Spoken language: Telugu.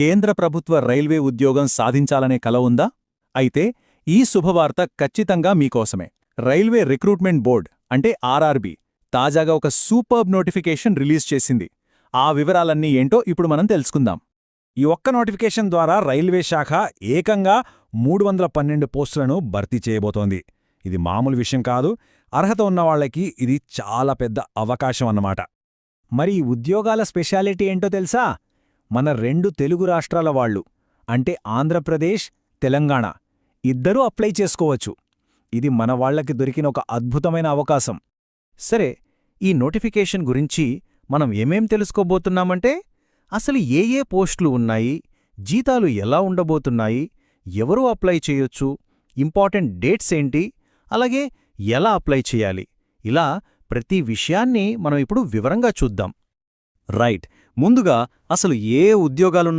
కేంద్ర ప్రభుత్వ రైల్వే ఉద్యోగం సాధించాలనే కల ఉందా? అయితే ఈ శుభవార్త ఖచ్చితంగా మీకోసమే. రైల్వే రిక్రూట్మెంట్ బోర్డ్ అంటే ఆర్ఆర్బీ తాజాగా ఒక సూపర్బ్ నోటిఫికేషన్ రిలీజ్ చేసింది. ఆ వివరాలన్నీ ఏంటో ఇప్పుడు మనం తెలుసుకుందాం. ఈ ఒక్క నోటిఫికేషన్ ద్వారా రైల్వే శాఖ ఏకంగా 312 పోస్టులను భర్తీ చేయబోతోంది. ఇది మామూలు విషయం కాదు. అర్హత ఉన్నవాళ్లకి ఇది చాలా పెద్ద అవకాశం అన్నమాట. మరి ఈ ఉద్యోగాల స్పెషాలిటీ ఏంటో తెలుసా? మన 2 తెలుగు రాష్ట్రాల వాళ్ళు అంటే ఆంధ్రప్రదేశ్, తెలంగాణ ఇద్దరూ అప్లై చేసుకోవచ్చు. ఇది మన వాళ్లకి దొరికిన ఒక అద్భుతమైన అవకాశం. సరే, ఈ నోటిఫికేషన్ గురించి మనం ఏమేం తెలుసుకోబోతున్నామంటే అసలు ఏ పోస్టులు ఉన్నాయి, జీతాలు ఎలా ఉండబోతున్నాయి, ఎవరు అప్లై చేయొచ్చు, ఇంపార్టెంట్ డేట్స్ ఏంటి, అలాగే ఎలా అప్లై చేయాలి, ఇలా ప్రతి విషయాన్ని మనం ఇప్పుడు వివరంగా చూద్దాం. రైట్. ముందుగా అసలు ఏ ఉద్యోగాలున్నా